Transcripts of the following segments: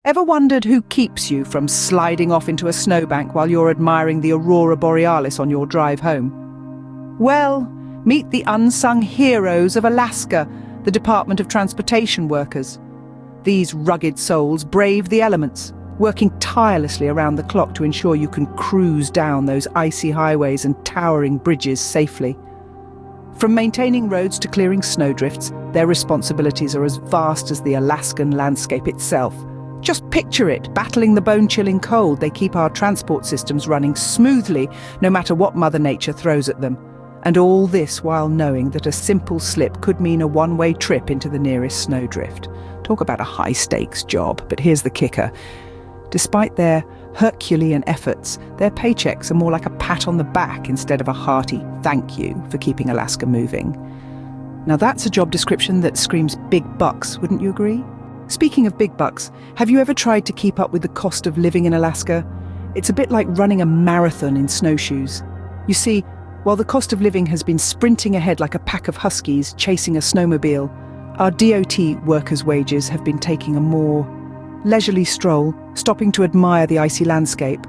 Ever wondered who keeps you from sliding off into a snowbank while you're admiring the aurora borealis on your drive home? Well, meet the unsung heroes of Alaska, the Department of Transportation workers. These rugged souls brave the elements, working tirelessly around the clock to ensure you can cruise down those icy highways and towering bridges safely. From maintaining roads to clearing snowdrifts, their responsibilities are as vast as the Alaskan landscape itself. Just picture it, battling the bone-chilling cold. They keep our transport systems running smoothly, no matter what Mother Nature throws at them. And all this while knowing that a simple slip could mean a one-way trip into the nearest snowdrift. Talk about a high-stakes job, but here's the kicker. Despite their Herculean efforts, their paychecks are more like a pat on the back instead of a hearty thank you for keeping Alaska moving. Now that's a job description that screams big bucks, wouldn't you agree? Speaking of big bucks, have you ever tried to keep up with the cost of living in Alaska? It's a bit like running a marathon in snowshoes. You see, while the cost of living has been sprinting ahead like a pack of huskies chasing a snowmobile, our DOT workers' wages have been taking a more leisurely stroll, stopping to admire the icy landscape.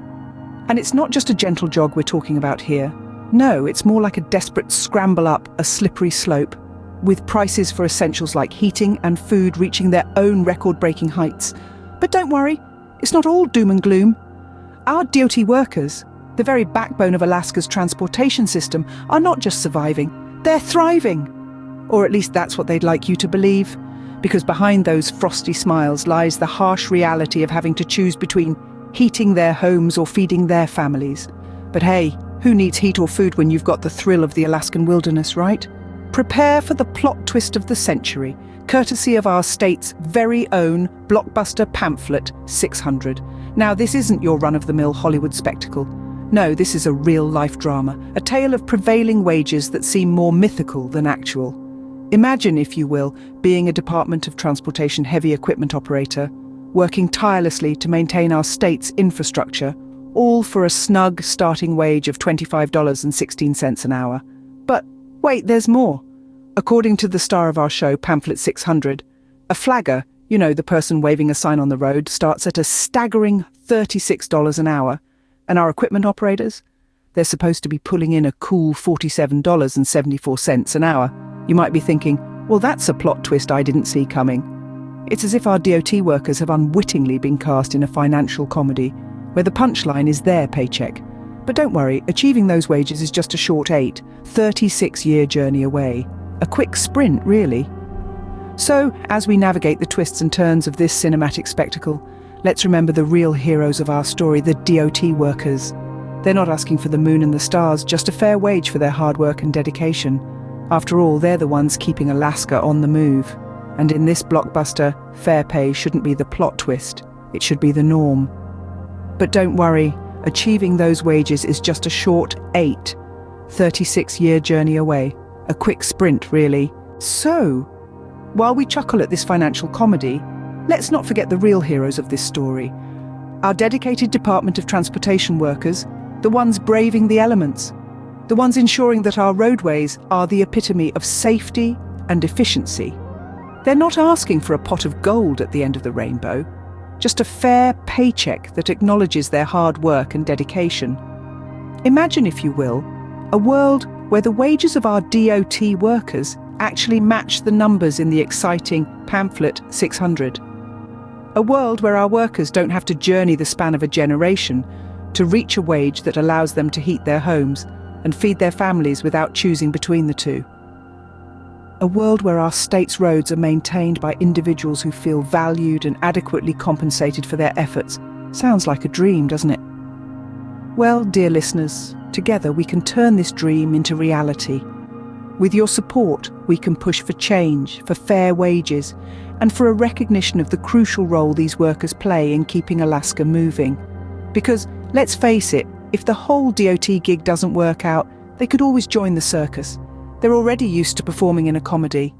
And it's not just a gentle jog we're talking about here. No, it's more like a desperate scramble up a slippery slope, with prices for essentials like heating and food reaching their own record-breaking heights. But don't worry, it's not all doom and gloom. Our DOT workers, the very backbone of Alaska's transportation system, are not just surviving, they're thriving. Or at least that's what they'd like you to believe. Because behind those frosty smiles lies the harsh reality of having to choose between heating their homes or feeding their families. But hey, who needs heat or food when you've got the thrill of the Alaskan wilderness, right? Prepare for the plot twist of the century, courtesy of our state's very own blockbuster pamphlet, 600. Now, this isn't your run-of-the-mill Hollywood spectacle. No, this is a real-life drama, a tale of prevailing wages that seem more mythical than actual. Imagine, if you will, being a Department of Transportation heavy equipment operator, working tirelessly to maintain our state's infrastructure, all for a snug starting wage of $25.16 an hour. But wait, there's more. According to the star of our show, Pamphlet 600, a flagger, you know, the person waving a sign on the road, starts at a staggering $36 an hour. And our equipment operators? They're supposed to be pulling in a cool $47.74 an hour. You might be thinking, well, that's a plot twist I didn't see coming. It's as if our DOT workers have unwittingly been cast in a financial comedy, where the punchline is their paycheck. But don't worry, achieving those wages is just a short 36-year journey away. A quick sprint, really. So, as we navigate the twists and turns of this cinematic spectacle, let's remember the real heroes of our story, the DOT workers. They're not asking for the moon and the stars, just a fair wage for their hard work and dedication. After all, they're the ones keeping Alaska on the move. And in this blockbuster, fair pay shouldn't be the plot twist. It should be the norm. But don't worry, achieving those wages is just a short 36-year journey away. A quick sprint, really. So, while we chuckle at this financial comedy, let's not forget the real heroes of this story. Our dedicated Department of Transportation workers, the ones braving the elements. The ones ensuring that our roadways are the epitome of safety and efficiency. They're not asking for a pot of gold at the end of the rainbow, just a fair paycheck that acknowledges their hard work and dedication. Imagine, if you will, a world where the wages of our DOT workers actually match the numbers in the exciting Pamphlet 600. A world where our workers don't have to journey the span of a generation to reach a wage that allows them to heat their homes and feed their families without choosing between the two. A world where our state's roads are maintained by individuals who feel valued and adequately compensated for their efforts. Sounds like a dream, doesn't it? Well, dear listeners, together we can turn this dream into reality. With your support, we can push for change, for fair wages, and for a recognition of the crucial role these workers play in keeping Alaska moving. Because, let's face it, if the whole DOT gig doesn't work out, they could always join the circus. They're already used to performing in a comedy.